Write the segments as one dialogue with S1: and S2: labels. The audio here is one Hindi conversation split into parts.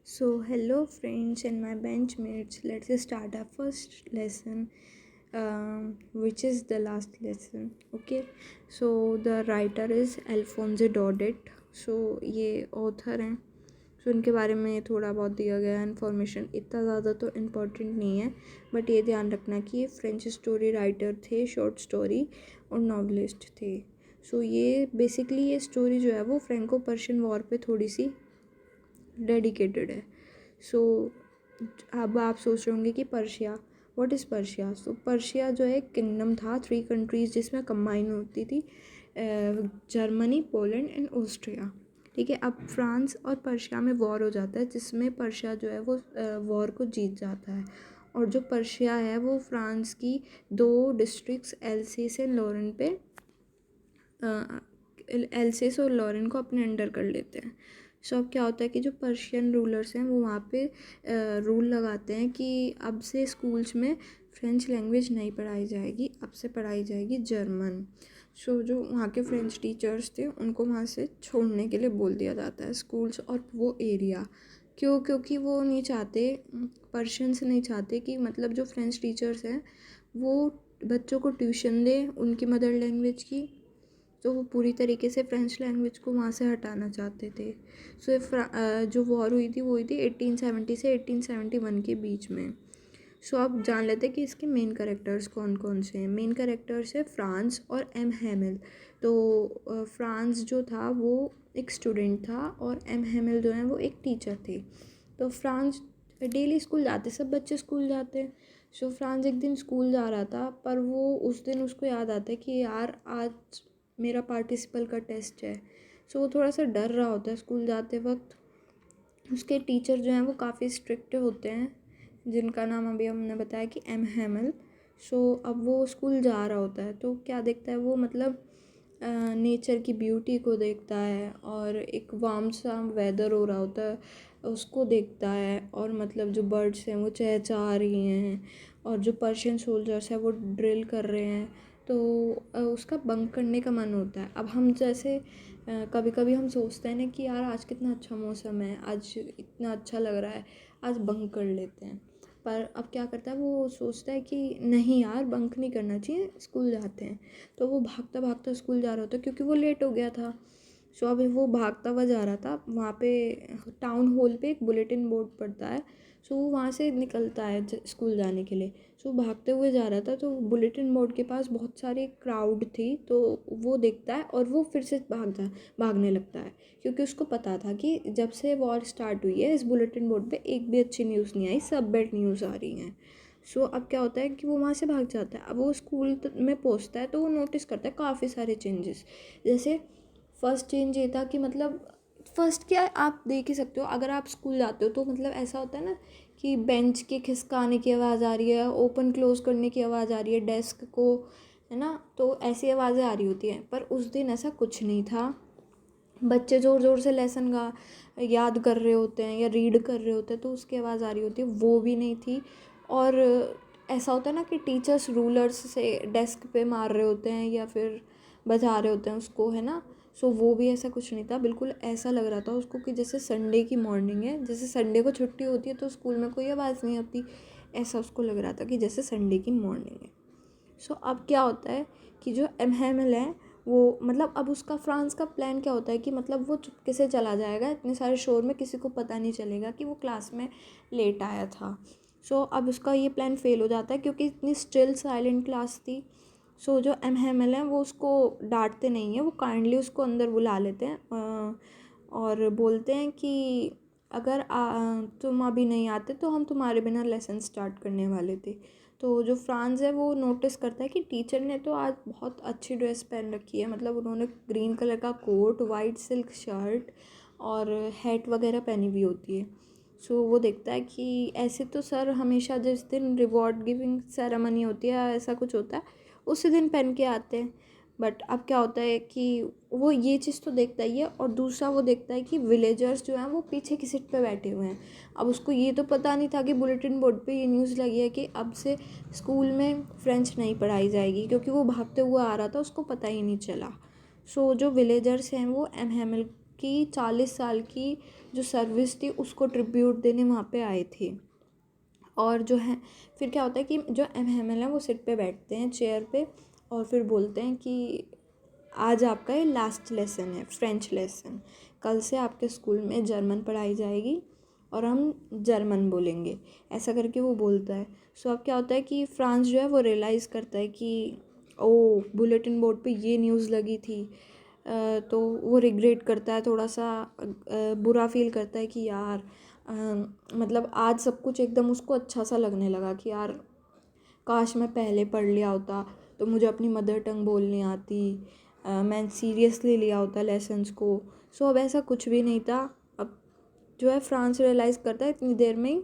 S1: Hello friends and my benchmates. Let's start our first lesson, which is the last lesson. Okay, so the writer is Alphonse Daudet. ये author हैं. इनके बारे में थोड़ा बहुत दिया गया है इन्फॉर्मेशन. इतना ज़्यादा तो इम्पोर्टेंट नहीं है, बट ये ध्यान रखना कि ये फ्रेंच स्टोरी राइटर थे, शॉर्ट स्टोरी और नॉवलिस्ट थे. ये बेसिकली ये स्टोरी जो है वो फ्रेंको पर्शियन वॉर पे थोड़ी सी डेडिकेटेड है. सो अब आप सोच रहे होंगे कि Persia, what is Persia. Persia जो है किंगडम था, 3 कंट्रीज़ जिसमें कंबाइन होती थी, जर्मनी, पोलैंड एंड ऑस्ट्रिया. ठीक है. अब फ्रांस और पर्शिया में वॉर हो जाता है, जिसमें पर्शिया जो है वो वॉर को जीत जाता है. और जो पर्शिया है वो फ्रांस की 2 डिस्ट्रिक्ट्स एल्सेस एंड लॉरेन पे एल्सेस और लॉरेन को अपने अंडर कर लेते हैं. अब क्या होता है कि जो पर्शियन रूलर्स हैं वो वहाँ पे रूल लगाते हैं कि अब से स्कूल्स में फ्रेंच लैंग्वेज नहीं पढ़ाई जाएगी, अब से पढ़ाई जाएगी जर्मन. जो वहाँ के फ्रेंच टीचर्स थे उनको वहाँ से छोड़ने के लिए बोल दिया जाता है स्कूल्स और वो एरिया. क्योंकि वो नहीं चाहते, पर्शियंस नहीं चाहते कि मतलब जो फ्रेंच टीचर्स हैं वो बच्चों को ट्यूशन दें उनकी मदर लैंग्वेज की. तो वो पूरी तरीके से फ्रेंच लैंग्वेज को वहाँ से हटाना चाहते थे. जो वॉर हुई थी वो हुई थी 1870 से 1871 के बीच में. अब जान लेते हैं कि इसके मेन कैरेक्टर्स कौन कौन से हैं. मेन कैरेक्टर्स है फ्रांस और एम हैमिल. फ्रांस जो था वो एक स्टूडेंट था और एम हैमिल जो है वो एक टीचर थे. फ्रांस डेली स्कूल जाते, सब बच्चे स्कूल जाते हैं. फ्रांस एक दिन स्कूल जा रहा था, पर वो उस दिन उसको याद आता है कि यार आज मेरा पार्टिसिपल का टेस्ट है. वो थोड़ा सा डर रहा होता है स्कूल जाते वक्त. उसके टीचर जो हैं वो काफ़ी स्ट्रिक्ट होते हैं, जिनका नाम अभी हमने बताया कि एम हैमिल. अब वो स्कूल जा रहा होता है तो क्या देखता है वो, मतलब नेचर की ब्यूटी को देखता है और एक वार्म सा वेदर हो रहा होता है उसको देखता है. और मतलब जो बर्ड्स हैं वो चहचहा रही हैं और जो पर्शियन सोल्जर्स हैं वो ड्रिल कर रहे हैं. उसका बंक करने का मन होता है. अब हम जैसे कभी कभी हम सोचते हैं ना कि यार आज कितना अच्छा मौसम है, आज इतना अच्छा लग रहा है, आज बंक कर लेते हैं. पर अब क्या करता है वो सोचता है कि नहीं यार बंक नहीं करना चाहिए, स्कूल जाते हैं. तो वो भागता भागता स्कूल जा रहा होता है क्योंकि वो लेट हो गया था. अभी वो भागता हुआ जा रहा था. वहाँ पे टाउन हॉल पे एक बुलेटिन बोर्ड पड़ता है. वो वहाँ से निकलता है स्कूल जाने के लिए. भागते हुए जा रहा था तो बुलेटिन बोर्ड के पास बहुत सारी क्राउड थी. तो वो देखता है और वो फिर से भागने लगता है क्योंकि उसको पता था कि जब से वॉर स्टार्ट हुई है इस बुलेटिन बोर्ड पे एक भी अच्छी न्यूज़ नहीं आई, सब बैड न्यूज़ आ रही हैं. अब क्या होता है कि वो वहाँ से भाग जाता है. अब वो स्कूल में पहुँचता है तो वो नोटिस करता है काफ़ी सारे चेंजेस. जैसे फर्स्ट चेंज ये था कि मतलब फर्स्ट क्या आप देख ही सकते हो, अगर आप स्कूल जाते हो तो मतलब ऐसा होता है ना कि बेंच के खिसकाने की आवाज़ आ रही है, ओपन क्लोज करने की आवाज़ आ रही है डेस्क को, है ना. तो ऐसी आवाज़ें आ रही होती हैं. पर उस दिन ऐसा कुछ नहीं था. बच्चे ज़ोर ज़ोर से लेसन याद कर रहे होते हैं या रीड कर रहे होते हैं तो उसकी आवाज़ आ रही होती है, वो भी नहीं थी. और ऐसा होता है ना कि टीचर्स रूलर्स से डेस्क पे मार रहे होते हैं या फिर बजा रहे होते हैं उसको, है ना. वो भी ऐसा कुछ नहीं था. बिल्कुल ऐसा लग रहा था उसको कि जैसे संडे की मॉर्निंग है, जैसे संडे को छुट्टी होती है तो स्कूल में कोई आवाज़ नहीं होती, ऐसा उसको लग रहा था कि जैसे संडे की मॉर्निंग है. अब क्या होता है कि जो एमहेमल है वो मतलब अब उसका फ्रांस का प्लान क्या होता है कि मतलब वो चुपके से चला जाएगा, इतने सारे शोर में किसी को पता नहीं चलेगा कि वो क्लास में लेट आया था. अब उसका ये प्लान फेल हो जाता है क्योंकि इतनी स्टिल साइलेंट क्लास थी. जो एमहेमल हैं वो उसको डांटते नहीं हैं, वो काइंडली उसको अंदर बुला लेते हैं और बोलते हैं कि अगर तुम अभी नहीं आते तो हम तुम्हारे बिना लेसन स्टार्ट करने वाले थे. जो फ्रांस है वो नोटिस करता है कि टीचर ने तो आज बहुत अच्छी ड्रेस पहन रखी है, मतलब उन्होंने ग्रीन कलर का कोट, वाइट सिल्क शर्ट और हैट वगैरह पहनी हुई होती है. वो देखता है कि ऐसे तो सर हमेशा जिस दिन रिवॉर्ड गिविंग सेरेमनी होती है ऐसा कुछ होता है उसी दिन पहन के आते हैं. बट अब क्या होता है कि वो ये चीज़ तो देखता ही है और दूसरा वो देखता है कि विलेजर्स जो हैं वो पीछे की सीट पे बैठे हुए हैं. अब उसको ये तो पता नहीं था कि बुलेटिन बोर्ड पे ये न्यूज़ लगी है कि अब से स्कूल में फ्रेंच नहीं पढ़ाई जाएगी, क्योंकि वो भागते हुए आ रहा था, उसको पता ही नहीं चला. जो विलेजर्स हैं वो एम हैमिल की 40 साल की जो सर्विस थी उसको ट्रिब्यूट देने वहाँ पे आए थे। और जो है फिर क्या होता है कि जो एमएमएल है वो सीट पे बैठते हैं चेयर पे और फिर बोलते हैं कि आज आपका ये लास्ट लेसन है, फ्रेंच लेसन। कल से आपके स्कूल में जर्मन पढ़ाई जाएगी और हम जर्मन बोलेंगे, ऐसा करके वो बोलता है। सो अब क्या होता है कि फ्रांस जो है वो रियलाइज़ करता है कि ओ बुलेटिन बोर्ड पे ये न्यूज़ लगी थी। तो वो रिग्रेट करता है, थोड़ा सा बुरा फील करता है कि यार मतलब आज सब कुछ एकदम उसको अच्छा सा लगने लगा कि यार काश मैं पहले पढ़ लिया होता तो मुझे अपनी मदर टंग बोलनी आती, मैं सीरियसली लिया होता लेसन्स को। सो अब ऐसा कुछ भी नहीं था। अब जो है फ्रांस रियलाइज़ करता है इतनी देर में ही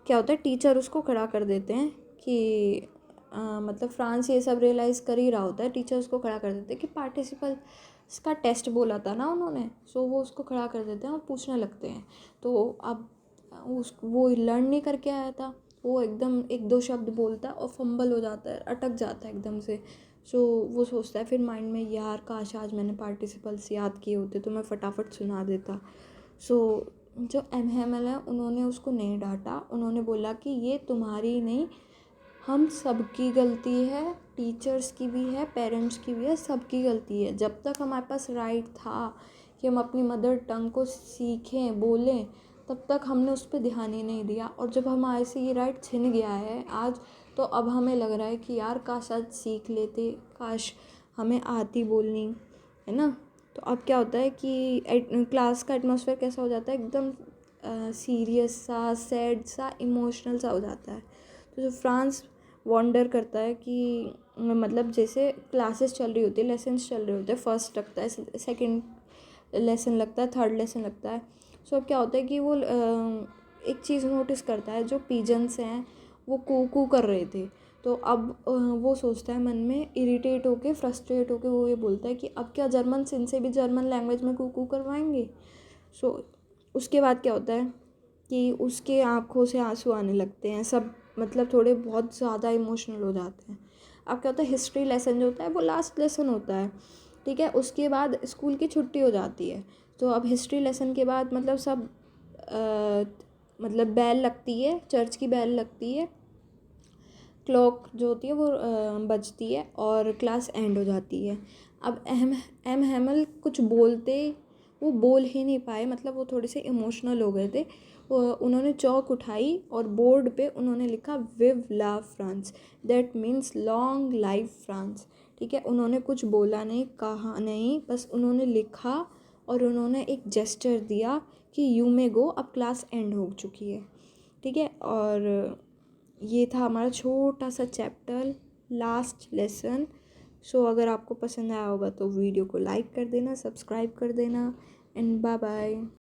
S1: क्या होता है, टीचर उसको खड़ा कर देते हैं कि मतलब फ्रांस ये सब रियलाइज़ कर ही रहा होता है, टीचर उसको खड़ा कर देते हैं कि पार्टिसिपल्स का टेस्ट बोला था ना उन्होंने। सो वो उसको खड़ा कर देते हैं और पूछने लगते हैं। तो अब वो लर्न नहीं करके आया था, वो एकदम एक दो शब्द बोलता है और फंबल हो जाता है, अटक जाता है एकदम से। सो वो सोचता है फिर माइंड में, यार काश आज मैंने पार्टिसिपल्स याद किए होते तो मैं फटाफट सुना देता। सो जो एमएमएल है उन्होंने उसको नहीं डांटा, उन्होंने बोला कि ये तुम्हारी नहीं, हम सबकी गलती है, टीचर्स की भी है, पेरेंट्स की भी है, सबकी गलती है। जब तक हमारे पास राइट था कि हम अपनी मदर टंग को सीखें, बोलें, तब तक हमने उस पर ध्यान ही नहीं दिया। और जब हमारे से ये राइट छिन गया है आज, तो अब हमें लग रहा है कि यार काश आज सीख लेते, काश हमें आती बोलनी, है ना। तो अब क्या होता है कि क्लास का एटमॉस्फेयर कैसा हो जाता है, एकदम सीरियस सा, सैड सा, इमोशनल सा हो जाता है। तो जो फ्रांस वॉन्डर करता है कि मतलब जैसे क्लासेस चल रही होती है, लेसन्स चल रहे होते हैं, फर्स्ट लगता है, सेकंड लेसन लगता है, थर्ड लेसन लगता है। सो अब क्या होता है कि वो एक चीज़ नोटिस करता है, जो पिजन्स हैं वो कू कू कर रहे थे। तो अब वो सोचता है मन में, इरिटेट होके, फ्रस्ट्रेट होके वो ये बोलता है कि अब क्या जर्मन इनसे भी जर्मन लैंग्वेज में कू कू करवाएंगे। सो उसके बाद क्या होता है कि उसके आँखों से आंसू आने लगते हैं, सब मतलब थोड़े बहुत ज़्यादा इमोशनल हो जाते हैं। अब क्या होता है, हिस्ट्री लेसन जो होता है वो लास्ट लेसन होता है, ठीक है। उसके बाद स्कूल की छुट्टी हो जाती है। तो अब हिस्ट्री लेसन के बाद मतलब सब मतलब बेल लगती है, चर्च की बेल लगती है, क्लॉक जो होती है वो बजती है और क्लास एंड हो जाती है। अब एम हैमल कुछ बोलते, वो बोल ही नहीं पाए, मतलब वो थोड़े से इमोशनल हो गए थे। उन्होंने चौक उठाई और बोर्ड पे उन्होंने लिखा विव ला France, that means long life France, ठीक है। उन्होंने कुछ बोला नहीं, कहा नहीं, बस उन्होंने लिखा और उन्होंने एक जेस्चर दिया कि यू मे गो, अब क्लास एंड हो चुकी है, ठीक है। और ये था हमारा छोटा सा चैप्टर, लास्ट लेसन। सो अगर आपको पसंद आया होगा तो वीडियो को लाइक कर देना, सब्सक्राइब कर देना, एंड बाय बाय।